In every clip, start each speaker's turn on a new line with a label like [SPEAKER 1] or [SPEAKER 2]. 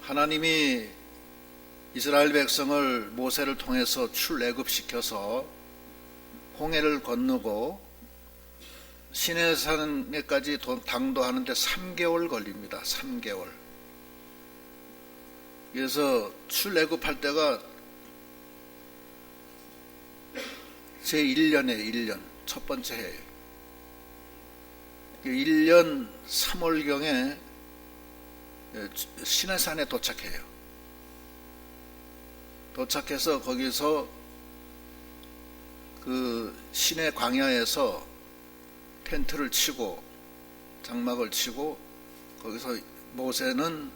[SPEAKER 1] 하나님이 이스라엘 백성을 모세를 통해서 출애굽시켜서 홍해를 건너고 시내산에까지 당도하는데 3개월 걸립니다. 3개월. 그래서 출애굽할 때가 제1년에 1년 첫 번째 해예요. 1년 3월경에 시내산에 도착해요. 도착해서 거기서 그 시내 광야에서 텐트를 치고 장막을 치고 거기서 모세는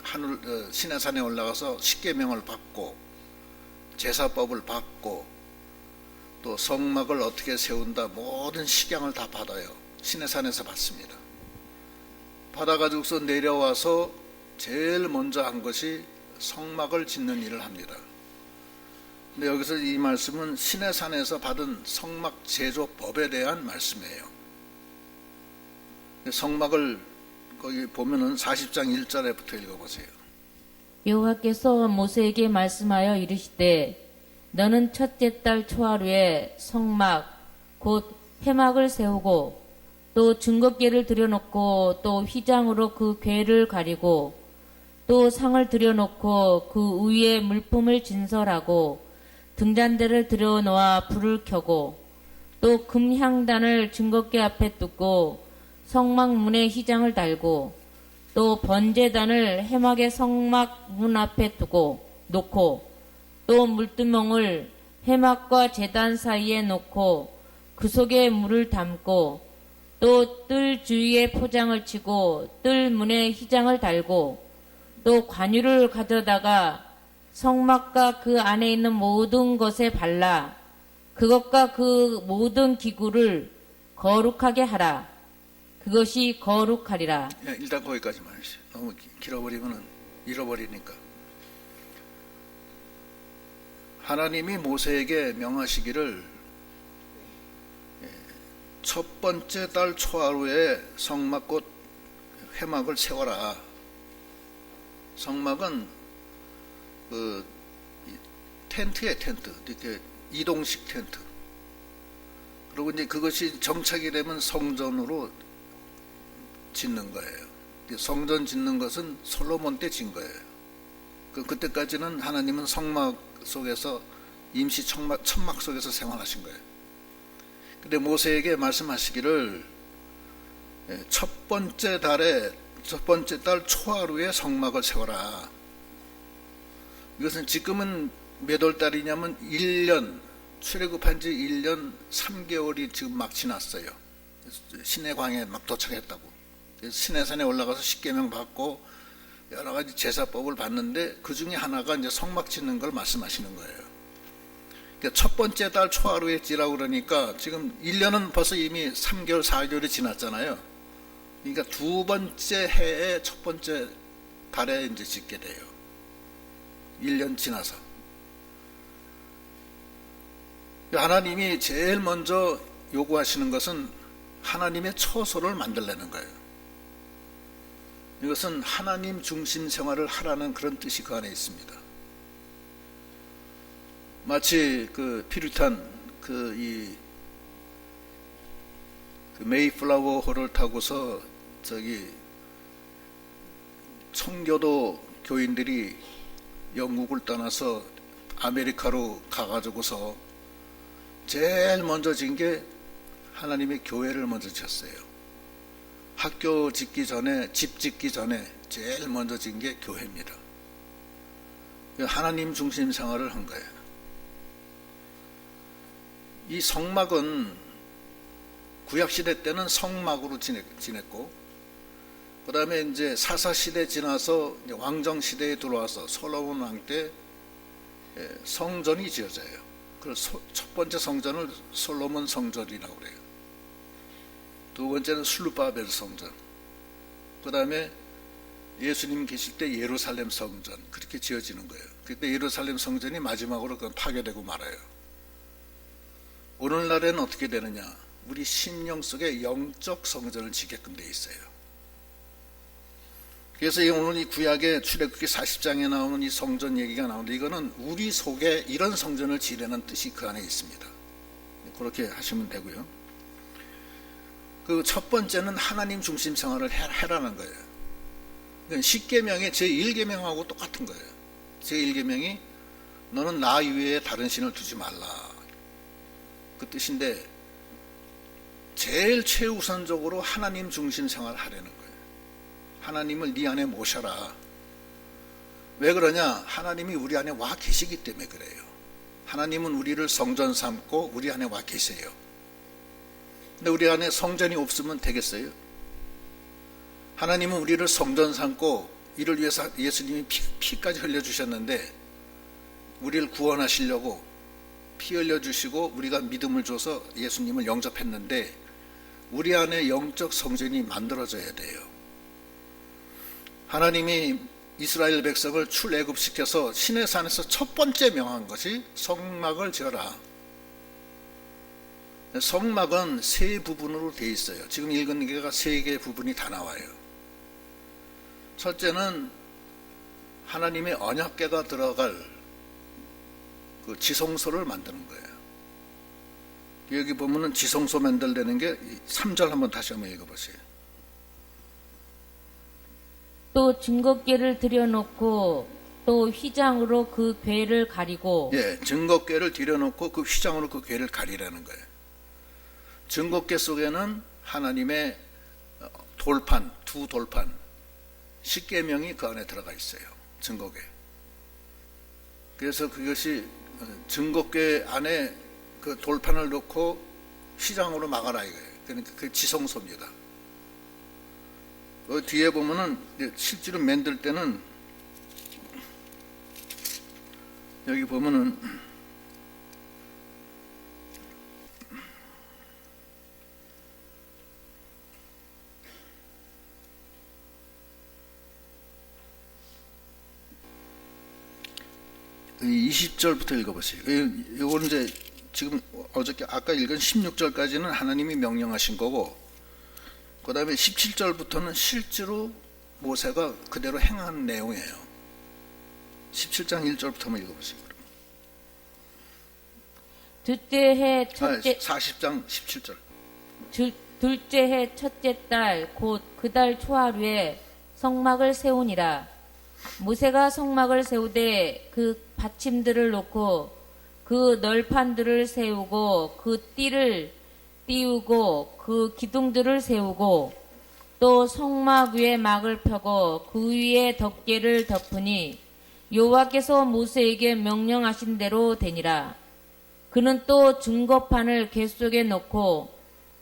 [SPEAKER 1] 시내산에 올라가서 십계명을 받고 제사법을 받고 또 성막을 어떻게 세운다 모든 식양을 다 받아요. 시내산에서 받습니다. 받아가지고서 내려와서 제일 먼저 한 것이 성막을 짓는 일을 합니다. 근데 여기서 이 말씀은 시내산에서 받은 성막 제조법에 대한 말씀이에요. 성막을 거기 보면은 40장 1절에부터 읽어보세요.
[SPEAKER 2] 여호와께서 모세에게 말씀하여 이르시되 너는 첫째 달 초하루에 성막 곧 회막을 세우고 또 증거궤를 들여놓고 또 휘장으로 그 궤를 가리고 또 상을 들여놓고 그 위에 물품을 진설하고 등잔대를 들여놓아 불을 켜고 또 금향단을 증거궤 앞에 두고 성막 문에 휘장을 달고 또 번제단을 해막의 성막 문 앞에 두고 놓고 또 물두멍을 해막과 제단 사이에 놓고 그 속에 물을 담고 또 뜰 주위에 포장을 치고 뜰 문에 휘장을 달고 또 관유를 가져다가 성막과 그 안에 있는 모든 것에 발라 그것과 그 모든 기구를 거룩하게 하라. 그것이 거룩하리라.
[SPEAKER 1] 일단 거기까지만 하시죠. 너무 길어버리면 잃어버리니까. 하나님이 모세에게 명하시기를 첫 번째 달 초하루에 성막 곧 회막을 세워라. 성막은 그 텐트에 텐트, 이렇게 이동식 텐트. 그리고 이제 그것이 정착이 되면 성전으로 짓는 거예요. 성전 짓는 것은 솔로몬 때 짓는 거예요. 그때까지는 하나님은 성막 속에서 임시 천막 속에서 생활하신 거예요. 근데 모세에게 말씀하시기를 첫 번째 달 초하루에 성막을 세워라. 이것은 지금은 몇 월 달이냐면 1년, 출애굽한 지 1년 3개월이 지금 막 지났어요. 시내 광야에 막 도착했다고. 시내산에 올라가서 십계명 받고 여러 가지 제사법을 받는데 그 중에 하나가 이제 성막 짓는 걸 말씀하시는 거예요. 그러니까 첫 번째 달 초하루에 지라고 그러니까 지금 1년은 벌써 이미 3개월, 4개월이 지났잖아요. 그러니까 두 번째 해의 첫 번째 달에 이제 짓게 돼요. 1년 지나서. 하나님이 제일 먼저 요구하시는 것은 하나님의 처소를 만들려는 거예요. 이것은 하나님 중심 생활을 하라는 그런 뜻이 그 안에 있습니다. 마치 그 피루탄 그 메이플라워 호를 타고서 저기 청교도 교인들이 영국을 떠나서 아메리카로 가가지고서 제일 먼저 진 게 하나님의 교회를 먼저 지었어요. 학교 짓기 전에, 집 짓기 전에 제일 먼저 진 게 교회입니다. 하나님 중심 생활을 한 거예요. 이 성막은 구약시대 때는 성막으로 지냈고, 그 다음에 이제 사사시대 지나서 왕정시대에 들어와서 솔로몬 왕 때 성전이 지어져요. 그래서 첫 번째 성전을 솔로몬 성전이라고 그래요. 두 번째는 슬루바벨 성전. 그 다음에 예수님 계실 때 예루살렘 성전. 그렇게 지어지는 거예요. 그때 예루살렘 성전이 마지막으로 파괴되고 말아요. 오늘날에는 어떻게 되느냐? 우리 심령 속에 영적 성전을 지게끔 돼 있어요. 그래서 오늘 이 구약의 출애굽기 40장에 나오는 이 성전 얘기가 나오는데, 이거는 우리 속에 이런 성전을 지으려는 뜻이 그 안에 있습니다. 그렇게 하시면 되고요. 그 첫 번째는 하나님 중심 생활을 해라는 거예요. 그러니까 십계명의 제1계명하고 똑같은 거예요. 제1계명이 너는 나 이외에 다른 신을 두지 말라, 그 뜻인데, 제일 최우선적으로 하나님 중심 생활을 하려는 거예요. 하나님을 네 안에 모셔라. 왜 그러냐? 하나님이 우리 안에 와 계시기 때문에 그래요. 하나님은 우리를 성전 삼고 우리 안에 와 계세요. 근데 우리 안에 성전이 없으면 되겠어요? 하나님은 우리를 성전 삼고 이를 위해서 예수님이 피까지 흘려주셨는데, 우리를 구원하시려고 피 흘려주시고 우리가 믿음을 줘서 예수님을 영접했는데, 우리 안에 영적 성전이 만들어져야 돼요. 하나님이 이스라엘 백성을 출애굽시켜서 시내산에서 첫 번째 명한 것이 성막을 지어라. 성막은 세 부분으로 되어 있어요. 지금 읽은 게가 세 개의 부분이 다 나와요. 첫째는 하나님의 언약궤가 들어갈 그 지성소를 만드는 거예요. 여기 보면은 지성소 만들려는 게 3절 한번 다시 한번 읽어보세요.
[SPEAKER 2] 또 증거궤를 들여놓고 또 휘장으로 그 궤를 가리고.
[SPEAKER 1] 예, 증거궤를 들여놓고 그 휘장으로 그 궤를 가리라는 거예요. 증거궤 속에는 하나님의 돌판, 두 돌판, 십계명이 그 안에 들어가 있어요. 증거궤. 그래서 그것이 증거궤 안에 그 돌판을 넣고 휘장으로 막아라 이거예요. 그러니까 그 지성소입니다. 그 뒤에 보면은 실제로 만들 때는 여기 보면은 이 20절부터 읽어보세요. 이거는 이제 지금 어저께 아까 읽은 16절까지는 하나님이 명령하신 거고, 그 다음에 17절부터는 실제로 모세가 그대로 행한 내용이에요. 17장 1절부터 한번 읽어보세요.
[SPEAKER 2] 둘째 해 첫째
[SPEAKER 1] 40장 17절.
[SPEAKER 2] 둘째 해 첫째 달 곧 그 달 초하루에 성막을 세우니라. 모세가 성막을 세우되 그 받침들을 놓고 그 널판들을 세우고 그 띠를 띄우고 그 기둥들을 세우고 또 성막 위에 막을 펴고 그 위에 덮개를 덮으니 여호와께서 모세에게 명령하신 대로 되니라. 그는 또 증거판을 궤 속에 넣고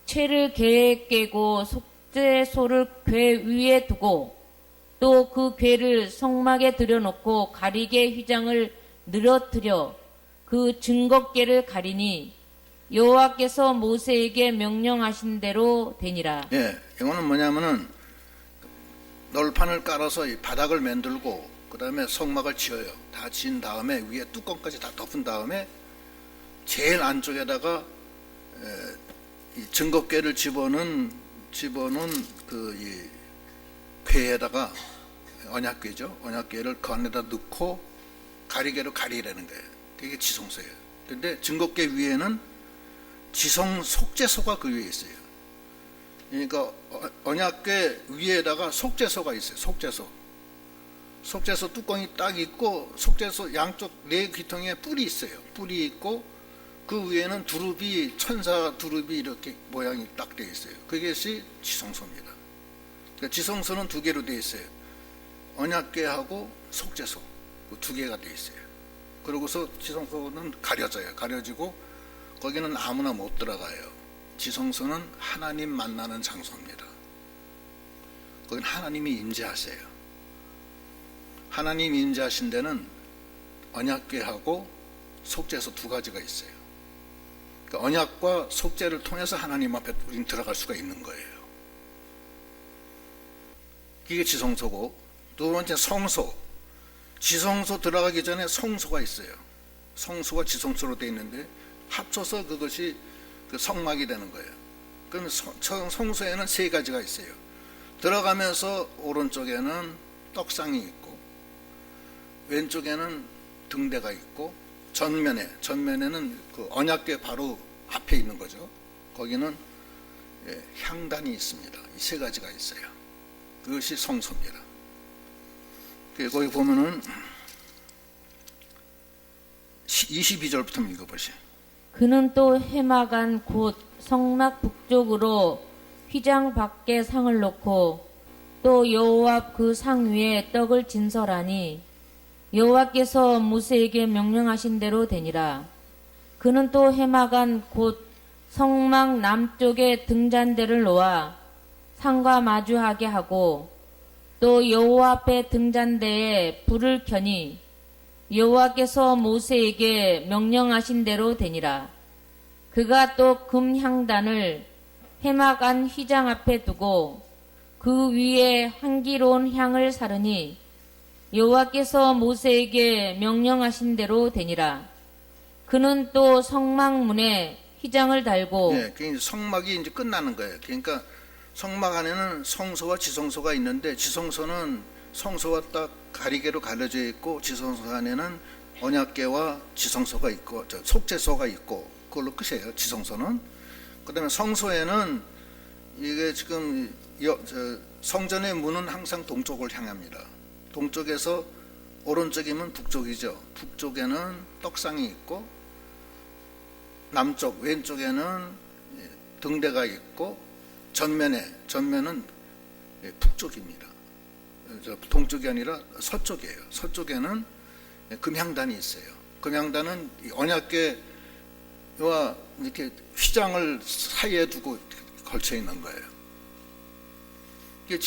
[SPEAKER 2] 채를 궤에 깨고 속죄소를 궤 위에 두고 또 그 궤를 성막에 들여놓고 가리개 휘장을 늘어뜨려 그 증거궤를 가리니 여호와께서 모세에게 명령하신 대로 되니라.
[SPEAKER 1] 예, 이거는 뭐냐면은 널판을 깔아서 이 바닥을 만들고 그 다음에 성막을 지어요. 다 지은 다음에 위에 뚜껑까지 다 덮은 다음에 제일 안쪽에다가 이 증거궤를 집어넣은 그 이 궤에다가 언약궤죠. 언약궤를 그 안에다 넣고 가리개로 가리라는 거예요. 그게 지성소예요. 그런데 증거궤 위에는 지성 속죄소가 그 위에 있어요. 그러니까 언약궤 위에다가 속죄소가 있어요. 속죄소 뚜껑이 딱 있고 속죄소 양쪽 네 귀통에 뿔이 있어요. 뿔이 있고 그 위에는 두릅이 천사 두릅이 이렇게 모양이 딱 되어 있어요. 그것이 지성소입니다. 그러니까 지성소는 두 개로 되어 있어요. 언약궤하고 속죄소 두 개가 되어 있어요. 그러고서 지성소는 가려지고 거기는 아무나 못 들어가요. 지성소는 하나님 만나는 장소입니다. 거기는 하나님이 임재하세요. 하나님 임재하신 데는 언약궤하고 속죄소 두 가지가 있어요. 그러니까 언약과 속죄를 통해서 하나님 앞에 우리는 들어갈 수가 있는 거예요. 이게 지성소고, 두 번째 성소. 지성소 들어가기 전에 성소가 있어요. 성소가 지성소로 되어 있는데 합쳐서 그것이 그 성막이 되는 거예요. 그럼 성소에는 세 가지가 있어요. 들어가면서 오른쪽에는 떡상이 있고, 왼쪽에는 등대가 있고, 전면에는 그 언약궤 바로 앞에 있는 거죠. 거기는 향단이 있습니다. 이 세 가지가 있어요. 그것이 성소입니다. 거기 보면은 22절부터 읽어보세요.
[SPEAKER 2] 그는 또 해마간 곧 성막 북쪽으로 휘장 밖에 상을 놓고 또 여호와 앞 그 상 위에 떡을 진설하니 여호와께서 모세에게 명령하신 대로 되니라. 그는 또 해마간 곧 성막 남쪽에 등잔대를 놓아 상과 마주하게 하고 또 여호와 앞에 등잔대에 불을 켜니 여호와께서 모세에게 명령하신 대로 되니라. 그가 또 금향단을 해막 안 휘장 앞에 두고 그 위에 향기로운 향을 사르니 여호와께서 모세에게 명령하신 대로 되니라. 그는 또 성막문에 휘장을 달고
[SPEAKER 1] 그 성막이 이제 끝나는 거예요. 그러니까 성막 안에는 성소와 지성소가 있는데, 지성소는 성소와 딱 가리개로 가려져 있고, 지성소 안에는 언약궤와 지성소가 있고, 속죄소가 있고, 그걸로 끝이에요. 지성소는. 그다음에 성소에는 이게 지금 성전의 문은 항상 동쪽을 향합니다. 동쪽에서 오른쪽이면 북쪽이죠. 북쪽에는 떡상이 있고, 남쪽 왼쪽에는 등대가 있고, 전면은 북쪽입니다. 동쪽이 아니라 서쪽이에요. 서쪽에는 금향단이 있어요. 금향단은 언약궤와 이렇게 휘장을 사이에 두고 걸쳐 있는 거예요. 이게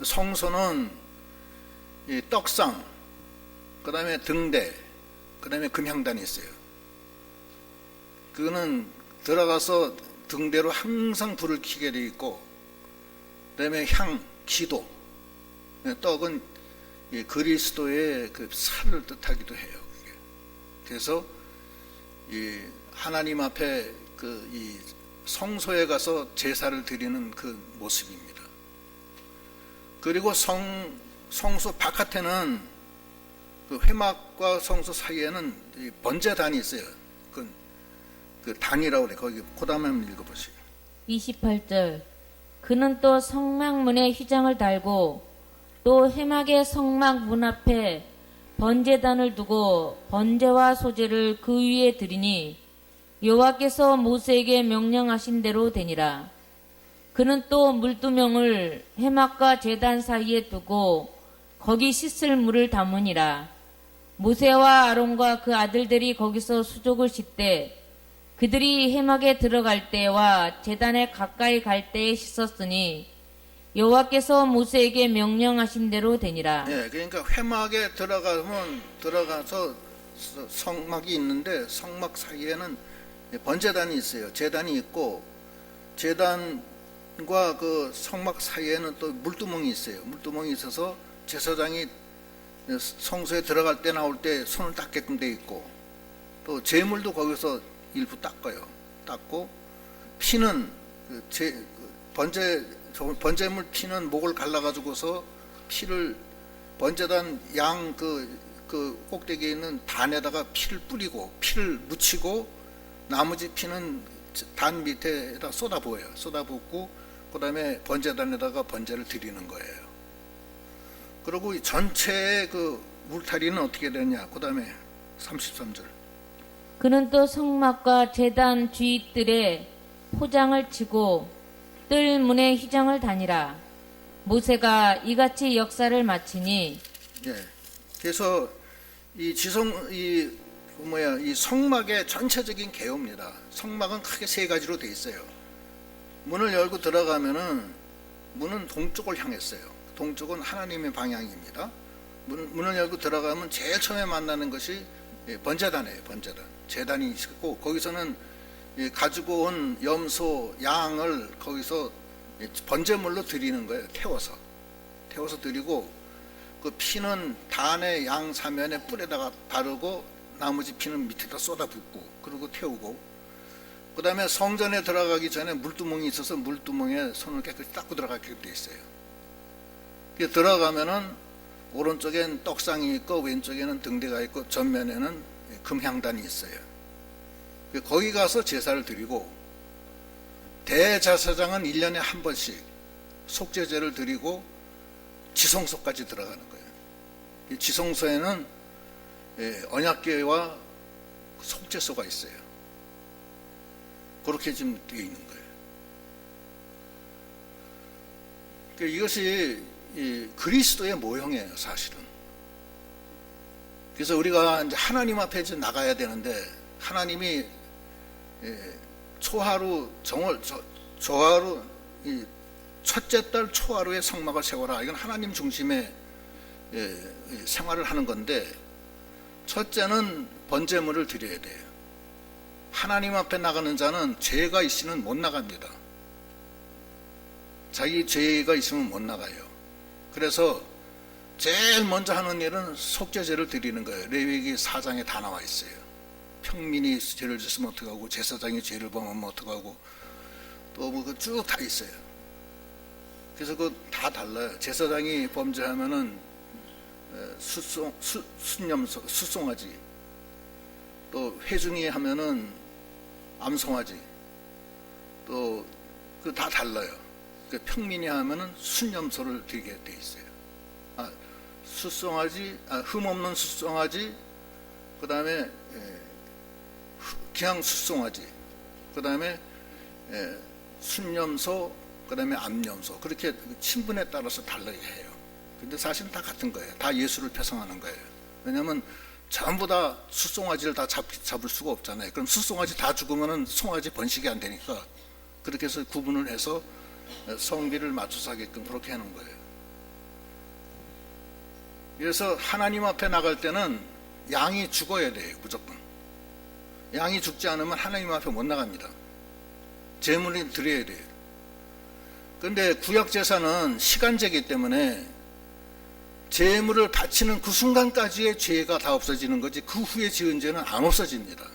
[SPEAKER 1] 성소는 이 떡상, 그 다음에 등대, 그 다음에 금향단이 있어요. 그거는 들어가서 등대로 항상 불을 켜게 돼 있고, 그 다음에 기도, 떡은 그리스도의 그 살을 뜻하기도 해요. 그게. 그래서 이 하나님 앞에 이 성소에 가서 제사를 드리는 그 모습입니다. 그리고 성소 바깥에는 그 회막과 성소 사이에는 이 번제단이 있어요. 그 단이라고 그래. 거기 그 다음에 한번 읽어보세요.
[SPEAKER 2] 28절. 그는 또 성막문에 휘장을 달고 또 해막의 성막 문 앞에 번제단을 두고 번제와 소제를 그 위에 드리니 여호와께서 모세에게 명령하신 대로 되니라. 그는 또 물두멍을 해막과 제단 사이에 두고 거기 씻을 물을 담으니라. 모세와 아론과 그 아들들이 거기서 수족을 씻되 그들이 해막에 들어갈 때와 제단에 가까이 갈 때에 씻었으니 여호와께서 모세에게 명령하신 대로 되니라.
[SPEAKER 1] 그러니까 회막에 들어가서 성막이 있는데, 성막 사이에는 번제단이 있어요. 제단이 있고, 제단과 그 성막 사이에는 또 물두멍이 있어요. 물두멍이 있어서 제사장이 성소에 들어갈 때 나올 때 손을 닦게끔 돼 있고, 또 제물도 거기서 일부 닦고, 피는 번제물 피는 목을 갈라가지고서 피를 번제단 양 그 꼭대기에 있는 단에다가 피를 뿌리고, 피를 묻히고, 나머지 피는 단 밑에다 쏟아부어요. 쏟아붓고, 그 다음에 번제단에다가 번제를 드리는 거예요. 그리고 이 전체의 그 울타리는 어떻게 되냐. 그 다음에 33절.
[SPEAKER 2] 그는 또 성막과 제단 주위뜰에 포장을 치고 뜰 문에 휘장을 다니라. 모세가 이같이 역사를 마치니
[SPEAKER 1] 그래서 이 성막의 전체적인 개요입니다. 성막은 크게 세 가지로 돼 있어요. 문을 열고 들어가면은 문은 동쪽을 향했어요. 동쪽은 하나님의 방향입니다. 문을 열고 들어가면 제일 처음에 만나는 것이 번제단이에요. 번제단. 제단이 있고, 거기서는 가지고 온 염소, 양을 거기서 번제물로 드리는 거예요. 태워서 드리고, 그 피는 단의 양 사면에 뿔에다가 바르고, 나머지 피는 밑에다 쏟아붓고, 그리고 태우고, 그 다음에 성전에 들어가기 전에 물두멍이 있어서 물두멍에 손을 깨끗이 닦고 들어가게 돼 있어요. 들어가면은 오른쪽엔 떡상이 있고 왼쪽에는 등대가 있고 전면에는 금향단이 있어요. 거기 가서 제사를 드리고, 대제사장은 1년에 한 번씩 속죄제를 드리고 지성소까지 들어가는 거예요. 이 지성소에는 언약궤와 속죄소가 있어요. 그렇게 지금 되어 있는 거예요. 이것이 그리스도의 모형이에요, 사실은. 그래서 우리가 이제 하나님 앞에 이제 나가야 되는데, 하나님이 초하루 조하루 첫째 달 초하루에 성막을 세워라. 이건 하나님 중심의 생활을 하는 건데, 첫째는 번제물을 드려야 돼요. 하나님 앞에 나가는 자는 죄가 있으면 못 나갑니다. 자기 죄가 있으면 못 나가요. 그래서 제일 먼저 하는 일은 속죄제를 드리는 거예요. 레위기 4장에 다 나와 있어요. 평민이 죄를 졌으면 어떡하고, 제사장이 죄를 범하면 어떡하고, 또 뭐 쭉 다 있어요. 그래서 그거 다 달라요. 제사장이 범죄하면은 수송아지, 또 회중이 하면은 암송아지, 또 그 다 달라요. 그 평민이 하면은 순념소를 드리게 돼 있어요. 수송아지, 흠없는 수송아지, 그 다음에 그냥 수송아지, 그 다음에 순념소, 그 다음에 암념소, 그렇게 신분에 따라서 다르게 해요. 근데 사실은 다 같은 거예요. 다 예수를 표상하는 거예요. 왜냐하면 전부 다 수송아지를 다 잡을 수가 없잖아요. 그럼 수송아지 다 죽으면은 송아지 번식이 안 되니까, 그렇게 해서 구분을 해서 성비를 맞춰서 하게끔 그렇게 하는 거예요. 그래서 하나님 앞에 나갈 때는 양이 죽어야 돼요, 무조건. 양이 죽지 않으면 하나님 앞에 못 나갑니다. 제물을 드려야 돼요. 그런데 구약제사는 시간제이기 때문에 제물을 바치는 그 순간까지의 죄가 다 없어지는 거지, 그 후에 지은 죄는 안 없어집니다.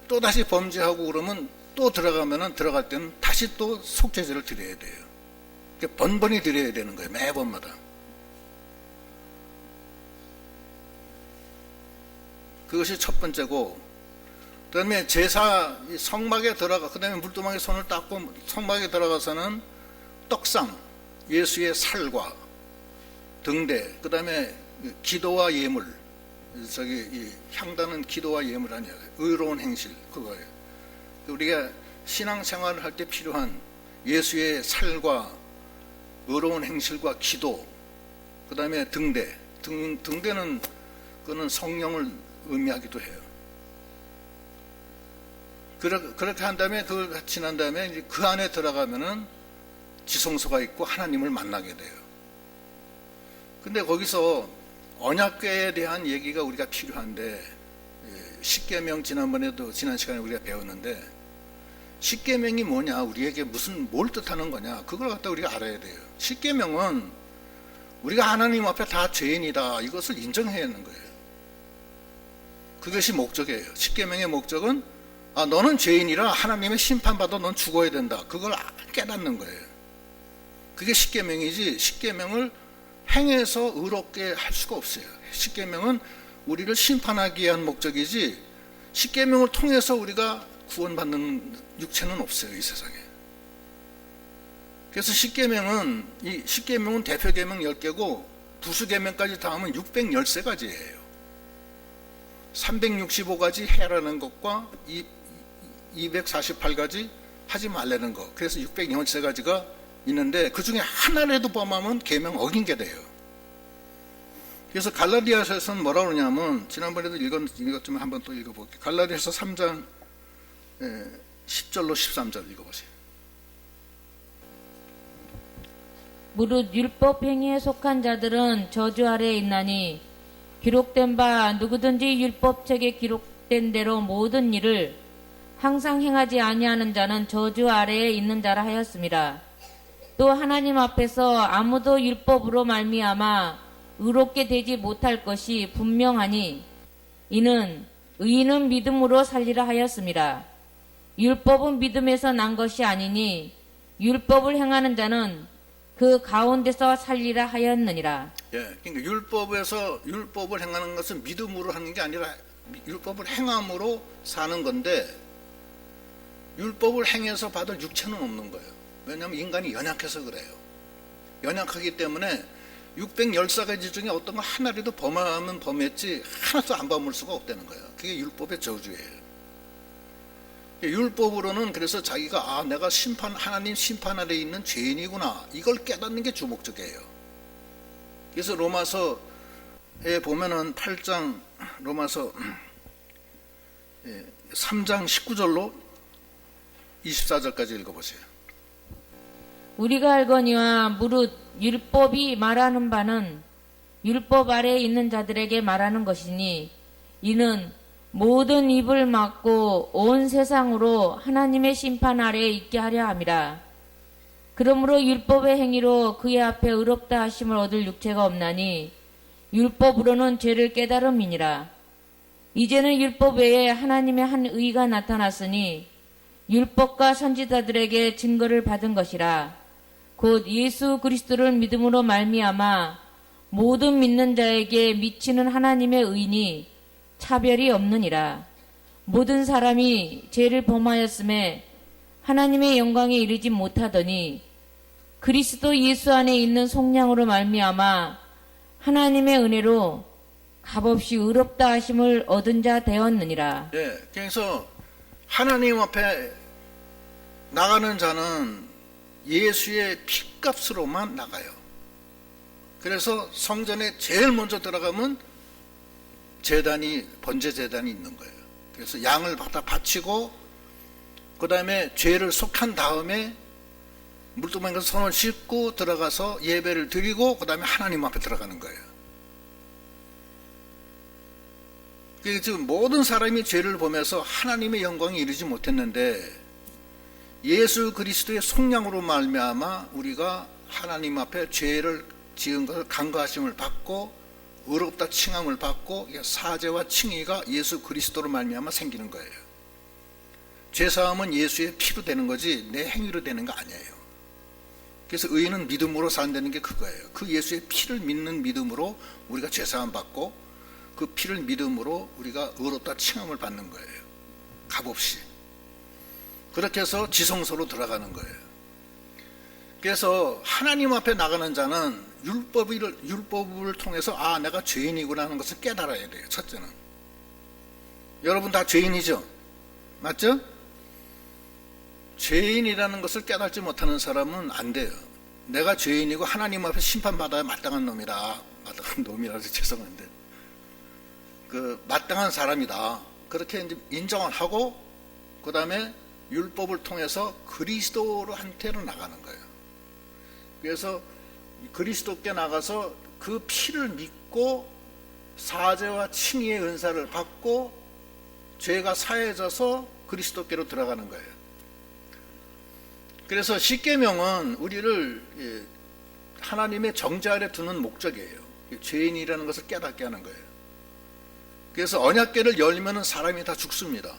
[SPEAKER 1] 또다시 범죄하고 그러면 또 들어갈 때는 다시 또 속죄제를 드려야 돼요. 번번이 드려야 되는 거예요, 매번마다. 그것이 첫 번째고, 그 다음에 제사 성막에 그 다음에 물두멍에 손을 닦고 성막에 들어가서는 떡상, 예수의 살과 등대, 그 다음에 기도와 예물, 이 향단은 기도와 예물 아니에요. 의로운 행실, 그거예요. 우리가 신앙생활을 할 때 필요한 예수의 살과 의로운 행실과 기도, 그 다음에 등대는 그거는 성령을 의미하기도 해요. 그렇게 한 다음에, 그걸 지난 다음에 이제 그 안에 들어가면은 지성소가 있고 하나님을 만나게 돼요. 근데 거기서 언약궤에 대한 얘기가 우리가 필요한데, 십계명 지난번에도 지난 시간에 우리가 배웠는데, 십계명이 뭐냐, 우리에게 뭘 뜻하는 거냐, 그걸 갖다 우리가 알아야 돼요. 십계명은 우리가 하나님 앞에 다 죄인이다, 이것을 인정해야 하는 거예요. 그것이 목적이에요. 십계명의 목적은 너는 죄인이라 하나님의 심판받아 넌 죽어야 된다, 그걸 깨닫는 거예요. 그게 십계명이지, 십계명을 행해서 의롭게 할 수가 없어요. 십계명은 우리를 심판하기 위한 목적이지, 십계명을 통해서 우리가 구원받는 육체는 없어요, 이 세상에. 그래서 십계명은 대표계명 10개고 부수계명까지 다 하면 613가지예요. 365가지 해라는 것과 248가지 하지 말라는 것, 그래서 613가지가 있는데, 그 중에 하나라도 범하면 계명 어긴 게 돼요. 그래서 갈라디아서에서는 뭐라 그러냐면, 지난번에도 읽었지만 한번 또 읽어볼게요. 갈라디아서 3장 10절로 13절 읽어보세요.
[SPEAKER 2] 무릇 율법 행위에 속한 자들은 저주 아래에 있나니, 기록된 바 누구든지 율법책에 기록된 대로 모든 일을 항상 행하지 아니하는 자는 저주 아래에 있는 자라 하였습니다. 또 하나님 앞에서 아무도 율법으로 말미암아 의롭게 되지 못할 것이 분명하니, 이는 의인은 믿음으로 살리라 하였습니다. 율법은 믿음에서 난 것이 아니니 율법을 행하는 자는 그 가운데서 살리라 하였느니라.
[SPEAKER 1] 예, 그러니까 율법을 행하는 것은 믿음으로 하는 게 아니라 율법을 행함으로 사는 건데, 율법을 행해서 받을 육체는 없는 거예요. 왜냐하면 인간이 연약해서 그래요. 연약하기 때문에 614가지 중에 어떤 거 하나라도 범하면 범했지 하나도 안 범을 수가 없다는 거예요. 그게 율법의 저주예요. 율법으로는 그래서 자기가 내가 하나님 심판 아래 있는 죄인이구나, 이걸 깨닫는 게 주목적이에요. 그래서 로마서에 보면은 8장 로마서 3장 19절로 24절까지 읽어보세요.
[SPEAKER 2] 우리가 알거니와 무릇 율법이 말하는 바는 율법 아래에 있는 자들에게 말하는 것이니, 이는 모든 입을 막고 온 세상으로 하나님의 심판 아래에 있게 하려 함이라. 그러므로 율법의 행위로 그의 앞에 의롭다 하심을 얻을 육체가 없나니 율법으로는 죄를 깨달음이니라. 이제는 율법 외에 하나님의 한 의가 나타났으니 율법과 선지자들에게 증거를 받은 것이라. 곧 예수 그리스도를 믿음으로 말미암아 모든 믿는 자에게 미치는 하나님의 의니 차별이 없느니라. 모든 사람이 죄를 범하였음에 하나님의 영광에 이르지 못하더니 그리스도 예수 안에 있는 속량으로 말미암아 하나님의 은혜로 값없이 의롭다 하심을 얻은 자 되었느니라.
[SPEAKER 1] 예, 그래서 하나님 앞에 나가는 자는 예수의 피값으로만 나가요. 그래서 성전에 제일 먼저 들어가면 번제 제단이 있는 거예요. 그래서 양을 받아 바치고, 그 다음에 죄를 속한 다음에 물두멍에서 손을 씻고 들어가서 예배를 드리고, 그 다음에 하나님 앞에 들어가는 거예요. 지금 모든 사람이 죄를 보면서 하나님의 영광에 이르지 못했는데, 예수 그리스도의 속량으로 말미암아 우리가 하나님 앞에 죄를 지은 것을 간과하심을 받고 의롭다 칭함을 받고, 사죄와 칭의가 예수 그리스도로 말미암아 생기는 거예요. 죄사함은 예수의 피로 되는 거지 내 행위로 되는 거 아니에요. 그래서 의인은 믿음으로 산다는 게 그거예요. 그 예수의 피를 믿는 믿음으로 우리가 죄사함 받고, 그 피를 믿음으로 우리가 의롭다 칭함을 받는 거예요. 값없이. 그렇게 해서 지성소로 들어가는 거예요. 그래서 하나님 앞에 나가는 자는 율법을 통해서 내가 죄인이구나 하는 것을 깨달아야 돼요. 첫째는. 여러분 다 죄인이죠? 맞죠? 죄인이라는 것을 깨닫지 못하는 사람은 안 돼요. 내가 죄인이고 하나님 앞에 심판받아야 마땅한 놈이라, 마땅한 놈이라서 죄송한데, 마땅한 사람이다, 그렇게 이제 인정을 하고, 그 다음에 율법을 통해서 그리스도로 한테로 나가는 거예요. 그래서 그리스도께 나가서 그 피를 믿고 사죄와 칭의의 은사를 받고 죄가 사해져서 그리스도께로 들어가는 거예요. 그래서 십계명은 우리를 하나님의 정죄 아래 두는 목적이에요. 죄인이라는 것을 깨닫게 하는 거예요. 그래서 언약궤를 열면 사람이 다 죽습니다.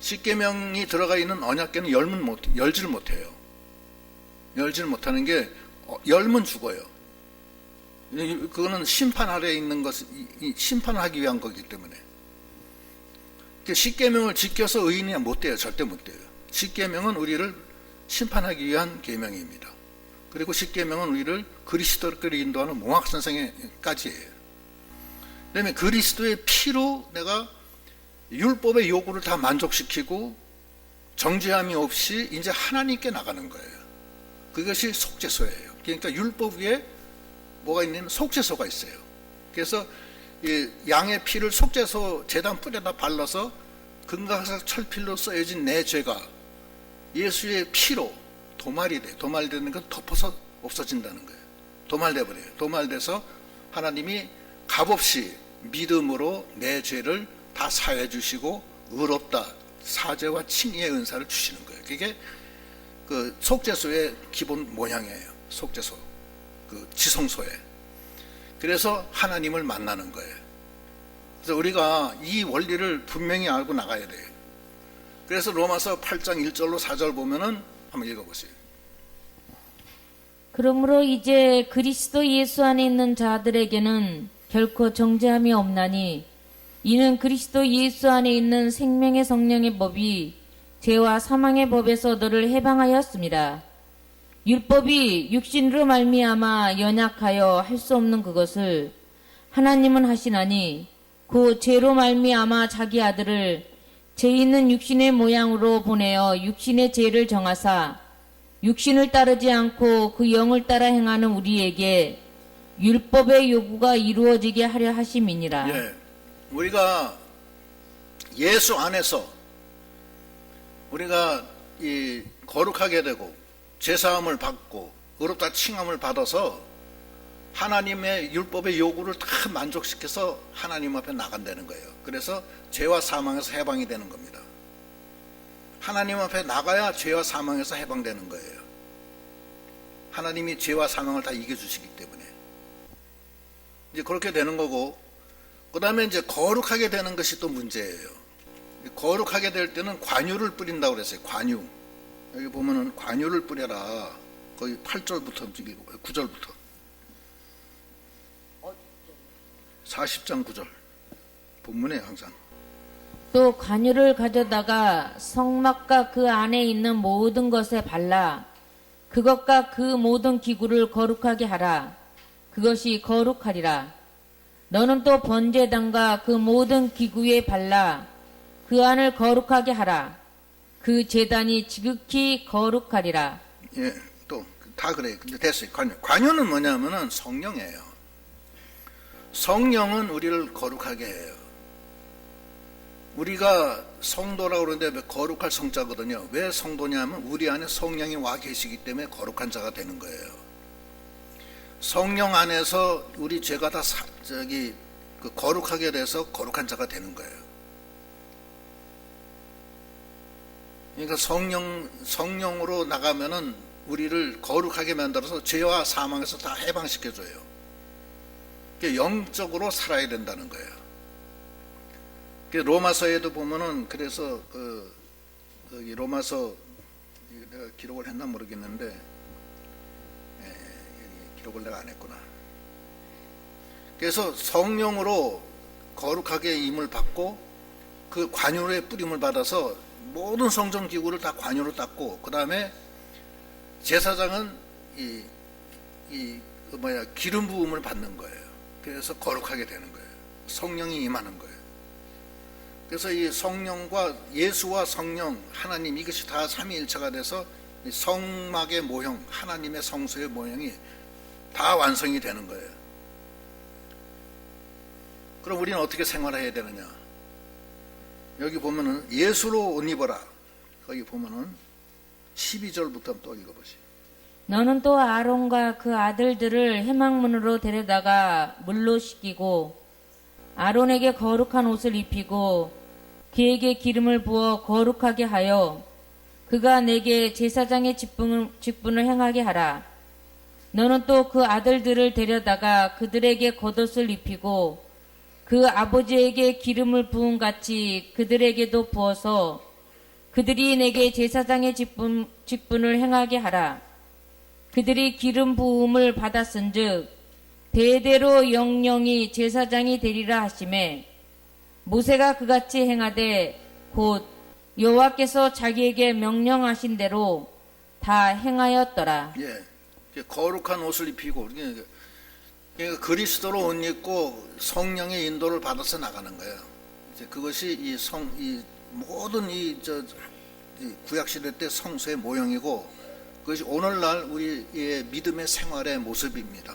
[SPEAKER 1] 십계명이 들어가 있는 언약궤는 열질 못해요. 열질 못하는 게, 열면 죽어요. 그거는 심판 아래에 있는 것을 심판하기 위한 거기 때문에. 십계명을 지켜서 의인이 못 돼요. 절대 못 돼요. 십계명은 우리를 심판하기 위한 계명입니다. 그리고 십계명은 우리를 그리스도께로 인도하는 몽학선생까지예요. 그다음에 그리스도의 피로 내가 율법의 요구를 다 만족시키고 정죄함이 없이 이제 하나님께 나가는 거예요. 그것이 속죄소예요. 그러니까 율법 위에 뭐가 있냐면 속죄소가 있어요. 그래서 이 양의 피를 속죄소 제단 뿔에다 발라서 금강석 철필로 써여진 내 죄가 예수의 피로 도말이 돼. 도말되는 건 덮어서 없어진다는 거예요. 도말돼 버려요. 도말돼서 하나님이 값없이 믿음으로 내 죄를 다 사해 주시고 의롭다 사죄와 칭의의 은사를 주시는 거예요. 그게 그 속죄소의 기본 모양이에요. 속죄소, 그 지성소에. 그래서 하나님을 만나는 거예요. 그래서 우리가 이 원리를 분명히 알고 나가야 돼요. 그래서 로마서 8장 1절로 4절 보면은 한번 읽어보세요.
[SPEAKER 2] 그러므로 이제 그리스도 예수 안에 있는 자들에게는 결코 정죄함이 없나니 이는 그리스도 예수 안에 있는 생명의 성령의 법이 죄와 사망의 법에서 너를 해방하였습니다. 율법이 육신으로 말미암아 연약하여 할 수 없는 그것을 하나님은 하시나니 그 죄로 말미암아 자기 아들을 죄 있는 육신의 모양으로 보내어 육신의 죄를 정하사 육신을 따르지 않고 그 영을 따라 행하는 우리에게 율법의 요구가 이루어지게 하려 하심이니라.
[SPEAKER 1] 예, 우리가 예수 안에서 우리가 이 거룩하게 되고 죄사함을 받고 의롭다 칭함을 받아서 하나님의 율법의 요구를 다 만족시켜서 하나님 앞에 나간다는 거예요. 그래서 죄와 사망에서 해방이 되는 겁니다. 하나님 앞에 나가야 죄와 사망에서 해방되는 거예요. 하나님이 죄와 사망을 다 이겨주시기 때문에 이제 그렇게 되는 거고, 그 다음에 이제 거룩하게 되는 것이 또 문제예요. 거룩하게 될 때는 관유를 뿌린다고 그랬어요. 관유. 여기 보면은 관유를 뿌려라. 거의 8절부터 9절부터 40장 9절 본문에 항상
[SPEAKER 2] 또 관유를 가져다가 성막과 그 안에 있는 모든 것에 발라 그것과 그 모든 기구를 거룩하게 하라. 그것이 거룩하리라. 너는 또 번제단과 그 모든 기구에 발라 그 안을 거룩하게 하라. 그 제단이 지극히 거룩하리라.
[SPEAKER 1] 예, 또 다 그래요. 근데 됐어요. 관유는 뭐냐면은 성령이에요. 성령은 우리를 거룩하게 해요. 우리가 성도라고 그러는데 거룩할 성자거든요. 왜 성도냐면 우리 안에 성령이 와 계시기 때문에 거룩한 자가 되는 거예요. 성령 안에서 우리 죄가 다 거룩하게 돼서 거룩한 자가 되는 거예요. 그러니까 성령으로 나가면은 우리를 거룩하게 만들어서 죄와 사망에서 다 해방시켜줘요. 영적으로 살아야 된다는 거예요. 로마서에도 보면은 그래서 여기 로마서 내가 기록을 했나 모르겠는데 기록을 내가 안 했구나. 그래서 성령으로 거룩하게 임을 받고 그 관유의 뿌림을 받아서 모든 성전 기구를 다 관유로 닦고, 그 다음에 제사장은 기름 부음을 받는 거예요. 그래서 거룩하게 되는 거예요. 성령이 임하는 거예요. 그래서 이 성령과 예수와 성령, 하나님 이것이 다 삼위일체가 돼서 성막의 모형, 하나님의 성소의 모형이 다 완성이 되는 거예요. 그럼 우리는 어떻게 생활해야 되느냐? 여기 보면은 예수로 옷 입어라. 거기 보면은 12절부터 또 읽어보시죠.
[SPEAKER 2] 너는 또 아론과 그 아들들을 회막문으로 데려다가 물로 씻기고 아론에게 거룩한 옷을 입히고 그에게 기름을 부어 거룩하게 하여 그가 내게 제사장의 직분을 행하게 하라. 너는 또 그 아들들을 데려다가 그들에게 겉옷을 입히고 그 아버지에게 기름을 부은 같이 그들에게도 부어서 그들이 내게 제사장의 직분을 행하게 하라. 그들이 기름 부음을 받았은즉 대대로 영영이 제사장이 되리라 하시매 모세가 그같이 행하되 곧 여호와께서 자기에게 명령하신 대로 다 행하였더라.
[SPEAKER 1] 예, 거룩한 옷을 입히고 그러니까 그리스도로 옷 입고 성령의 인도를 받아서 나가는 거예요. 이제 그것이 이 모든 이 구약 시대 때 성소의 모형이고 그것이 오늘날 우리의 믿음의 생활의 모습입니다.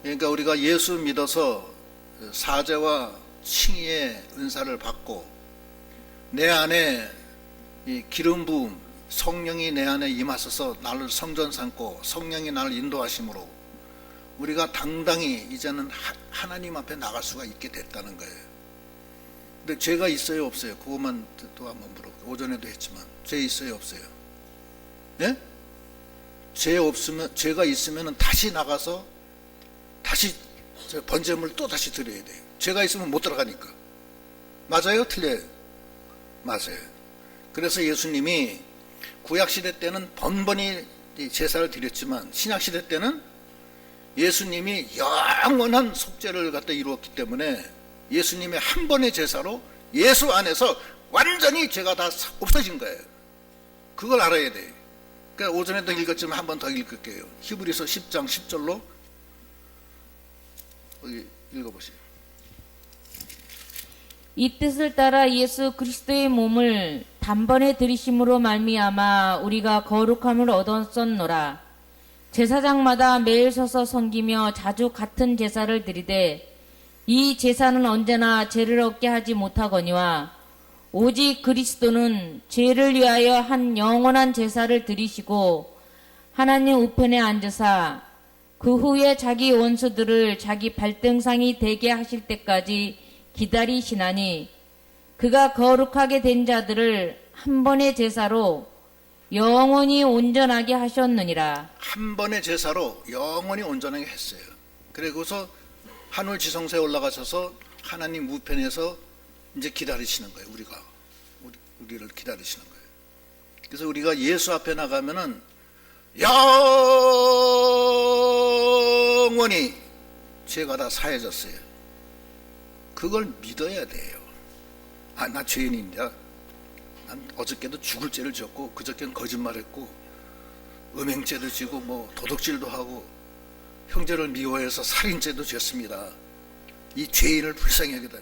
[SPEAKER 1] 그러니까 우리가 예수 믿어서 사죄와 칭의의 은사를 받고 내 안에 이 기름 부음, 성령이 내 안에 임하셔서 나를 성전 삼고 성령이 나를 인도하심으로 우리가 당당히 이제는 하나님 앞에 나갈 수가 있게 됐다는 거예요. 근데 죄가 있어요, 없어요? 그것만 또 한번 물어볼게요. 오전에도 했지만 죄 있어요, 없어요? 예? 죄가 있으면 다시 나가서 다시 번제물 또 다시 드려야 돼요. 죄가 있으면 못 들어가니까. 맞아요? 틀려요? 맞아요. 그래서 예수님이 구약시대 때는 번번이 이 제사를 드렸지만 신약시대 때는 예수님이 영원한 속죄를 갖다 이루었기 때문에 예수님의 한 번의 제사로 예수 안에서 완전히 죄가 다 없어진 거예요. 그걸 알아야 돼요. 그러니까 오전에도 읽었지만 한 번 더 읽을게요. 히브리서 10장 10절로 여기 읽어보세요.
[SPEAKER 2] 이 뜻을 따라 예수 그리스도의 몸을 단번에 들이심으로 말미암아 우리가 거룩함을 얻었었노라. 제사장마다 매일 서서 섬기며 자주 같은 제사를 드리되 이 제사는 언제나 죄를 얻게 하지 못하거니와 오직 그리스도는 죄를 위하여 한 영원한 제사를 드리시고 하나님 우편에 앉으사 그 후에 자기 원수들을 자기 발등상이 되게 하실 때까지 기다리시나니 그가 거룩하게 된 자들을 한 번의 제사로 영원히 온전하게 하셨느니라.
[SPEAKER 1] 한 번의 제사로 영원히 온전하게 했어요. 그리고서 하늘 지성소에 올라가셔서 하나님 우편에서 이제 기다리시는 거예요. 우리를 기다리시는 거예요. 그래서 우리가 예수 앞에 나가면은 영원히 죄가 다 사해졌어요. 그걸 믿어야 돼요. 아, 나 죄인인데 난 어저께도 죽을 죄를 지었고 그저께는 거짓말했고 음행죄도 지고 뭐 도둑질도 하고 형제를 미워해서 살인죄도 지었습니다. 이 죄인을 불쌍히 하겠다.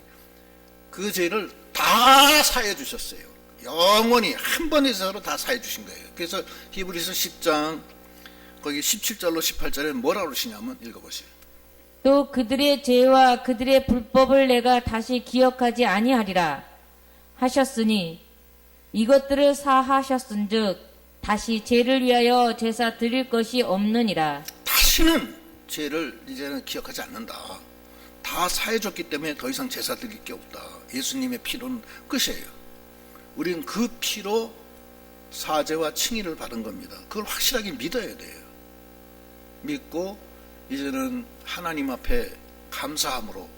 [SPEAKER 1] 그 죄를 다 사해 주셨어요. 영원히 한 번의 제사로 다 사해 주신 거예요. 그래서 히브리서 10장 거기 17절로 18절에 뭐라고 그러시냐면 읽어보세요.
[SPEAKER 2] 또 그들의 죄와 그들의 불법을 내가 다시 기억하지 아니하리라 하셨으니 이것들을 사하셨은즉 다시 죄를 위하여 제사 드릴 것이 없느니라.
[SPEAKER 1] 다시는 죄를 이제는 기억하지 않는다. 다 사해줬기 때문에 더 이상 제사 드릴 게 없다. 예수님의 피로는 끝이에요. 우리는 그 피로 사죄와 칭의를 받은 겁니다. 그걸 확실하게 믿어야 돼요. 믿고 이제는 하나님 앞에 감사함으로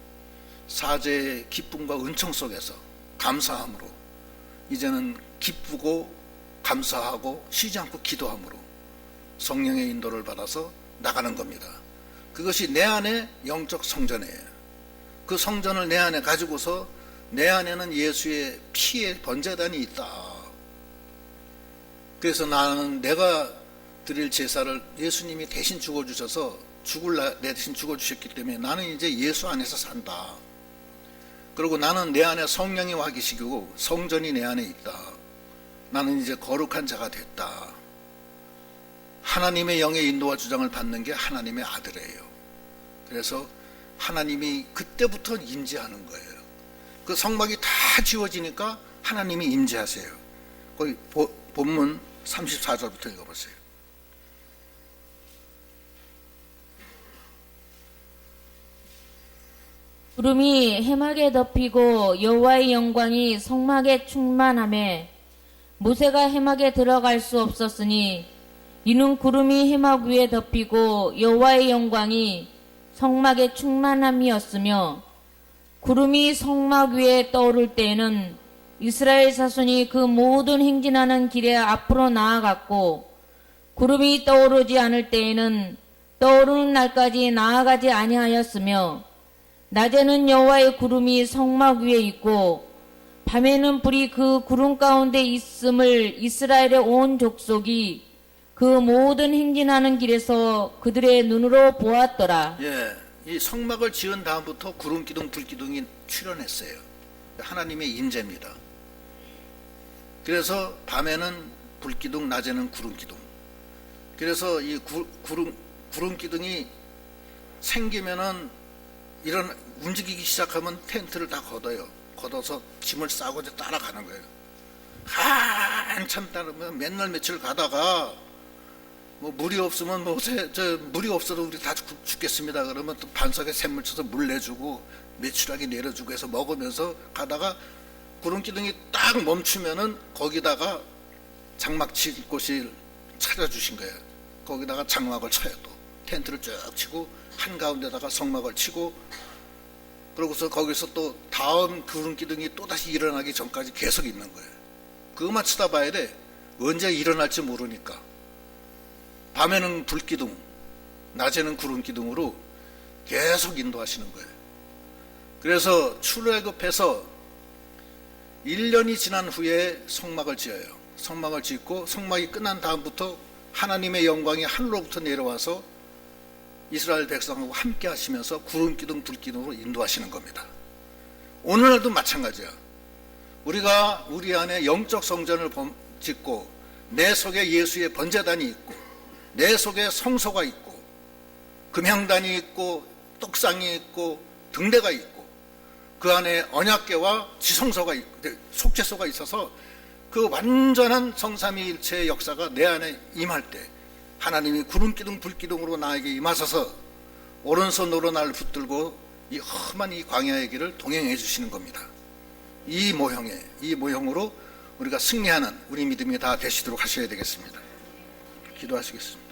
[SPEAKER 1] 사죄의 기쁨과 은총 속에서 감사함으로 이제는 기쁘고 감사하고 쉬지 않고 기도함으로 성령의 인도를 받아서 나가는 겁니다. 그것이 내 안에 영적 성전이에요. 그 성전을 내 안에 가지고서 내 안에는 예수의 피의 번제단이 있다. 그래서 나는 내가 드릴 제사를 예수님이 대신 죽어주셔서 내 대신 죽어주셨기 때문에 나는 이제 예수 안에서 산다. 그리고 나는 내 안에 성령이 와 계시고 성전이 내 안에 있다. 나는 이제 거룩한 자가 됐다. 하나님의 영의 인도와 주장을 받는 게 하나님의 아들이에요. 그래서 하나님이 그때부터 임재하는 거예요. 그 성막이 다 지워지니까 하나님이 임재하세요. 거기 본문 34절부터 읽어보세요.
[SPEAKER 2] 구름이 해막에 덮이고 여호와의 영광이 성막에 충만하매 모세가 해막에 들어갈 수 없었으니 이는 구름이 해막 위에 덮이고 여호와의 영광이 성막에 충만함이었으며 구름이 성막 위에 떠오를 때에는 이스라엘 자손이 그 모든 행진하는 길에 앞으로 나아갔고 구름이 떠오르지 않을 때에는 떠오르는 날까지 나아가지 아니하였으며 낮에는 여호와의 구름이 성막 위에 있고 밤에는 불이 그 구름 가운데 있음을 이스라엘의 온 족속이 그 모든 행진하는 길에서 그들의 눈으로 보았더라.
[SPEAKER 1] 예, 이 성막을 지은 다음부터 구름기둥 불기둥이 출현했어요. 하나님의 임재입니다. 그래서 밤에는 불기둥, 낮에는 구름기둥. 그래서 이 구름기둥이 생기면은 이런 움직이기 시작하면 텐트를 다 걷어서 짐을 싸고 이제 따라가는 거예요. 한참 따르면 맨날 며칠 가다가 뭐 물이 없으면 물이 없어도 우리 다 죽겠습니다. 그러면 또 반석에 샘물 쳐서 물 내주고 매출하게 내려주고 해서 먹으면서 가다가 구름기둥이 딱 멈추면은 거기다가 장막 칠 곳을 찾아주신 거예요. 거기다가 장막을 쳐요. 또 텐트를 쭉 치고 한가운데다가 성막을 치고 그러고서 거기서 또 다음 구름기둥이 또다시 일어나기 전까지 계속 있는 거예요. 그것만 쳐다봐야 돼. 언제 일어날지 모르니까. 밤에는 불기둥, 낮에는 구름기둥으로 계속 인도하시는 거예요. 그래서 출애굽해서 1년이 지난 후에 성막을 지어요. 성막을 짓고 성막이 끝난 다음부터 하나님의 영광이 하늘로부터 내려와서 이스라엘 백성하고 함께 하시면서 구름기둥 불기둥으로 인도하시는 겁니다. 오늘날도 마찬가지야. 우리가 우리 안에 영적 성전을 짓고 내 속에 예수의 번제단이 있고 내 속에 성소가 있고 금향단이 있고 떡상이 있고 등대가 있고 그 안에 언약궤와 지성소가 있고 속죄소가 있어서 그 완전한 성삼위일체의 역사가 내 안에 임할 때 하나님이 구름기둥 불기둥으로 나에게 임하셔서 오른손으로 나를 붙들고 이 험한 이 광야의 길을 동행해 주시는 겁니다. 이 모형으로 우리가 승리하는 우리 믿음이 다 되시도록 하셔야 되겠습니다. 기도하시겠습니다.